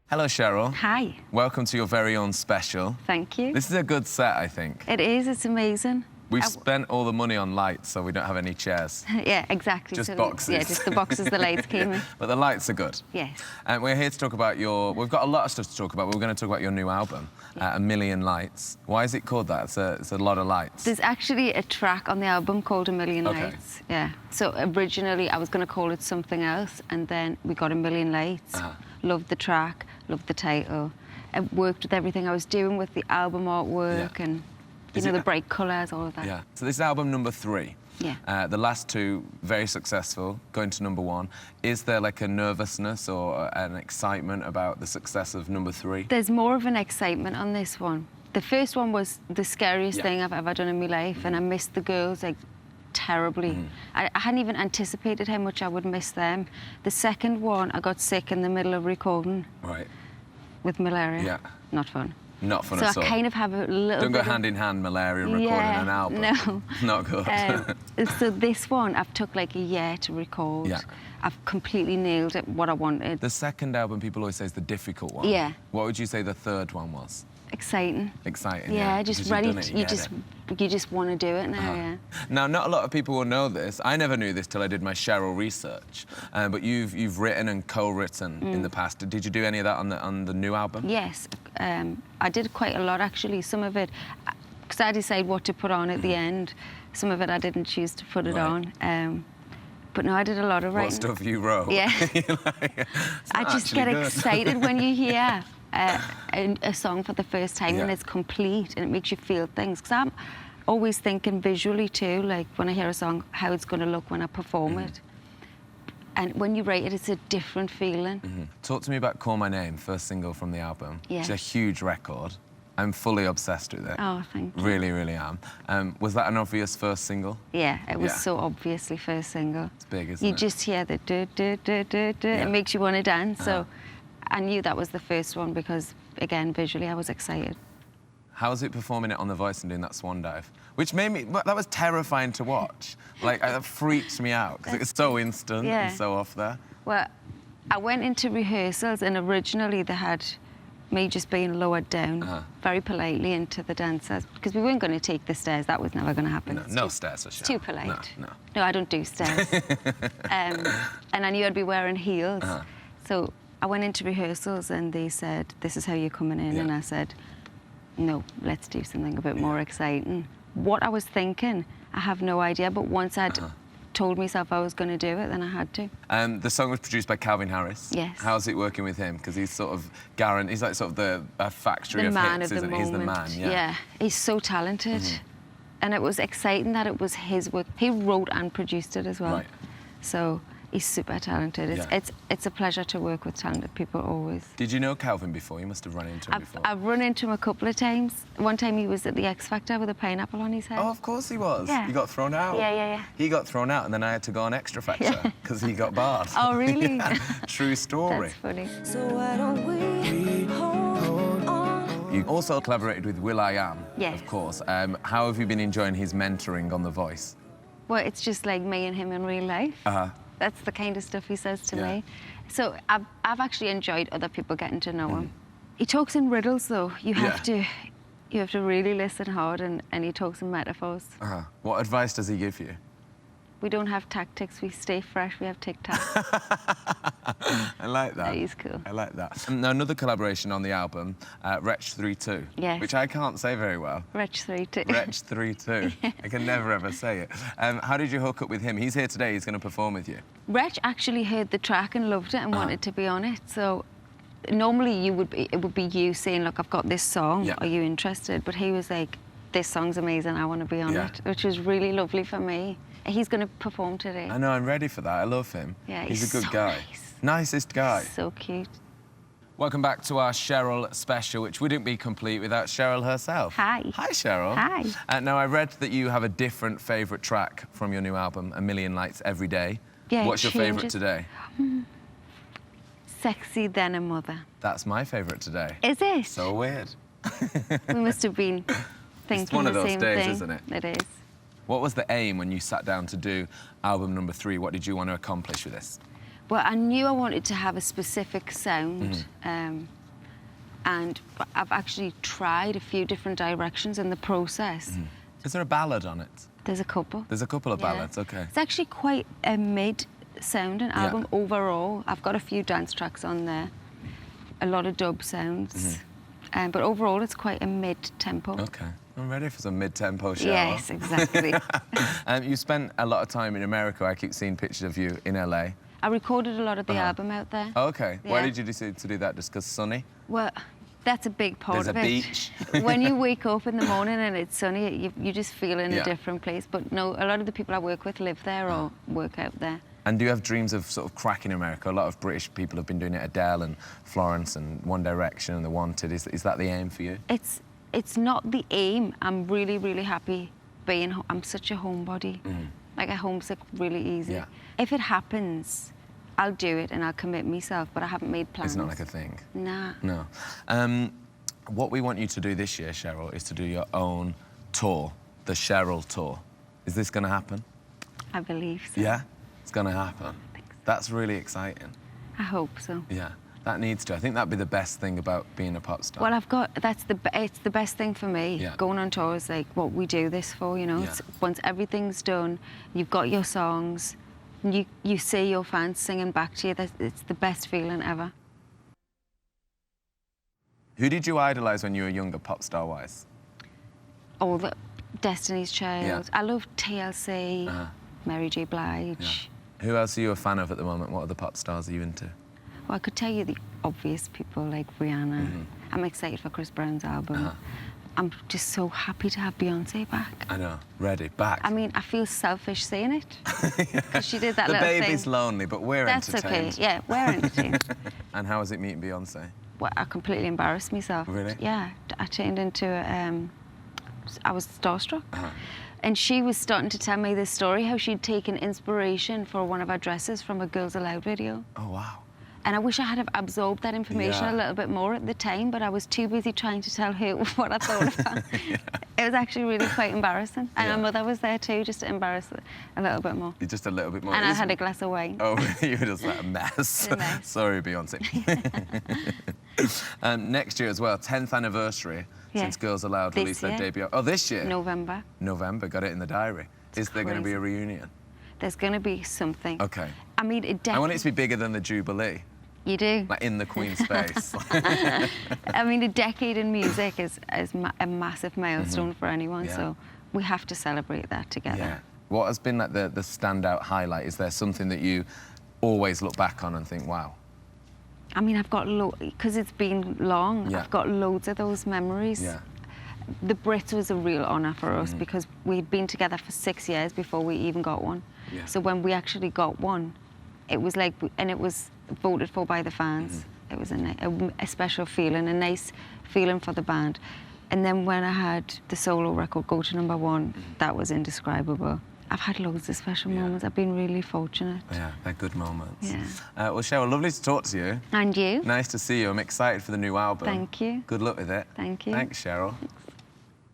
Hello, Cheryl. Hi. Welcome to your very own special. Thank you. This is a good set, I think. It is. It's amazing. We've spent all the money on lights, so we don't have any chairs. Yeah, exactly. Just boxes. Yeah, just the boxes the lights came in. But the lights are good. Yes. And we're here to talk about your... We've got a lot of stuff to talk about, but we're going to talk about your new album, A Million Lights. Why is it called that? It's a lot of lights. There's actually a track on the album called A Million Lights. Yeah. So originally I was going to call it something else, and then we got A Million Lights. Loved the track, loved the title. It worked with everything I was doing with the album artwork and... You know, the bright colours, all of that. Yeah. So this is album number 3. Yeah. The last 2, very successful, going to number 1. Is there like a nervousness or an excitement about the success of number 3? There's more of an excitement on this one. The first one was the scariest thing I've ever done in my life, and I missed the girls, like, terribly. I hadn't even anticipated how much I would miss them. The second one, I got sick in the middle of recording. Right. With malaria. Yeah. Not fun. Not fun at all. So I kind of have a little Don't go hand in hand, malaria and recording an album. No. Not good. So this one, I've took like a year to record. Yeah. I've completely nailed it, what I wanted. The second album, people always say, is the difficult one. Yeah. What would you say the third one was? Exciting. Exciting, yeah. Because Just ready. you've done it, You just want to do it now, yeah. Now, not a lot of people will know this. I never knew this till I did my Cheryl research. But you've written and co-written in the past. Did you do any of that on the new album? Yes. I did quite a lot, actually. Some of it, because I decide what to put on at the end. Some of it I didn't choose to put it on. But no, I did a lot of writing. What stuff you wrote? Yeah. Like, I just get excited when you hear a song for the first time and it's complete and it makes you feel things. Because I'm always thinking visually too, like when I hear a song, how it's going to look when I perform it. And when you write it, it's a different feeling. Talk to me about Call My Name, first single from the album. Yeah. It's a huge record. I'm fully obsessed with it. Oh, thank you. Really, really am. Was that an obvious first single? Yeah, it was so obviously first single. It's big, isn't it? You just hear the do. It makes you want to dance. So I knew that was the first one because, again, visually I was excited. How was it performing it on The Voice and doing that swan dive? Which made me... That was terrifying to watch. Like, that freaked me out because it was so instant and so off there. Well, I went into rehearsals and originally they had me just being lowered down very politely into the dancers because we weren't going to take the stairs. That was never going to happen. No stairs for sure. It's too polite. No, I don't do stairs. And I knew I'd be wearing heels. So I went into rehearsals and they said, this is how you're coming in. And I said, no, let's do something a bit more exciting. What I was thinking, I have no idea, but once I'd told myself I was going to do it, then I had to. The song was produced by Calvin Harris. Yes. How's it working with him? Because he's sort of he's like sort of the factory of hits, isn't he? He's the man, yeah. He's so talented. And it was exciting that it was his work. He wrote and produced it as well. Right. So he's super talented. It's a pleasure to work with talented people always. Did you know Calvin before? You must have run into him before. I've run into him a couple of times. One time he was at the X Factor with a pineapple on his head. Oh, of course he was. Yeah. He got thrown out. Yeah. He got thrown out and then I had to go on Extra Factor because he got barred. Oh, really? True story. That's funny. So why don't we hold on? You also collaborated with will.i.am, Yes. of course. How have you been enjoying his mentoring on The Voice? Well, it's just like me and him in real life. That's the kind of stuff he says to me. So I've actually enjoyed other people getting to know him. He talks in riddles, though. You have to really listen hard, and he talks in metaphors. What advice does he give you? We don't have tactics. We stay fresh. We have tic-tac. I like that. He's cool. I like that. Now, another collaboration on the album, Wretch 3-2. Yes. Which I can't say very well. Wretch 3-2. Wretch 3-2. I can never, ever say it. How did you hook up with him? He's here today. He's going to perform with you. Wretch actually heard the track and loved it and wanted to be on it. So normally it would be you saying, look, I've got this song. Are you interested? But he was like, this song's amazing. I want to be on it, which was really lovely for me. He's going to perform today. I know, I'm ready for that. I love him. Yeah, he's a good so guy. Nice. Nicest guy. So cute. Welcome back to our Cheryl special, which wouldn't be complete without Cheryl herself. Hi. Hi, Cheryl. Hi. Now, I read that you have a different favourite track from your new album, A Million Lights, every day. Yeah, What's your favourite today? Sexy Then a Mother. That's my favourite today. Is it? So weird. We must have been thinking It's one of the those same days, thing. isn't it? It is. What was the aim when you sat down to do album number 3? What did you want to accomplish with this? Well, I knew I wanted to have a specific sound, and I've actually tried a few different directions in the process. Is there a ballad on it? There's a couple. There's a couple of ballads, okay. It's actually quite a mid-sounding album overall. I've got a few dance tracks on there, a lot of dub sounds, but overall it's quite a mid-tempo. Okay, I'm ready for some mid-tempo, Cheryl. Yes, exactly. You spent a lot of time in America. I keep seeing pictures of you in LA. I recorded a lot of the album out there. Oh, okay. Why Yeah. did you decide to do that? Just because sunny? Well, that's a big part There's of a it. beach. When you wake up in the morning and it's sunny, you just feel in Yeah. a different place. But no, a lot of the people I work with live there or work out there. And do you have dreams of sort of cracking America? A lot of British people have been doing it. Adele and Florence and One Direction and The Wanted. Is that the aim for you? It's not the aim. I'm really, really happy being home. I'm such a homebody. Like, I homesick really easy. Yeah. If it happens, I'll do it and I'll commit myself, but I haven't made plans. It's not like a thing. Nah. No. What we want you to do this year, Cheryl, is to do your own tour, the Cheryl Tour. Is this going to happen? I believe so. Yeah? It's going to happen. That's really exciting. I hope so. Yeah, that needs to. I think that'd be the best thing about being a pop star. Well, it's the best thing for me. Yeah. Going on tour is like what we do this for, you know. Yeah. It's, once everything's done, you've got your songs, you see your fans singing back to you. It's the best feeling ever. Who did you idolise when you were younger, pop star-wise? All the Destiny's Child. Yeah. I love TLC, Mary J. Blige. Yeah. Who else are you a fan of at the moment? What other pop stars are you into? Well, I could tell you the obvious people like Rihanna. I'm excited for Chris Brown's album. I'm just so happy to have Beyonce back. I know, ready, back. I mean, I feel selfish saying it because she did that the little baby's thing. lonely, but we're That's entertained. okay. Yeah, we're entertained. And how was it meeting Beyonce? Well, I completely embarrassed myself. Really? Yeah, I turned into I was starstruck. And she was starting to tell me this story, how she'd taken inspiration for one of her dresses from a Girls Aloud video. Oh, wow. And I wish I had have absorbed that information Yeah. a little bit more at the time, but I was too busy trying to tell her what I thought of her. It was actually really quite embarrassing. And her mother was there too, just to embarrass her a little bit more. Just a little bit more. And I had a glass of wine. Oh, you were just like a mess. A mess. Sorry, Beyonce. Next year as well, 10th anniversary since Girls Aloud This released their year. debut. Oh, this year? November. November, got it in the diary. Is there going to be a crazy. reunion? There's going to be something. Okay. I mean, I want it to be bigger than the Jubilee, You do. like in the Queen's space. I mean, a decade in music is a massive milestone for anyone, Yeah. so we have to celebrate that together. Yeah. What has been like the standout highlight? Is there something that you always look back on and think, wow? I mean, I've got because it's been long. Yeah. I've got loads of those memories. Yeah. The Brits was a real honour for us because we'd been together for 6 years before we even got one. Yeah. So when we actually got one, it was like, and it was voted for by the fans. It was a special feeling, a nice feeling for the band. And then when I had the solo record go to #1, that was indescribable. I've had loads of special moments. I've been really fortunate. Yeah, they're good moments. Yeah. Well, Cheryl, lovely to talk to you. And you? Nice to see you. I'm excited for the new album. Thank you. Good luck with it. Thank you. Thanks, Cheryl.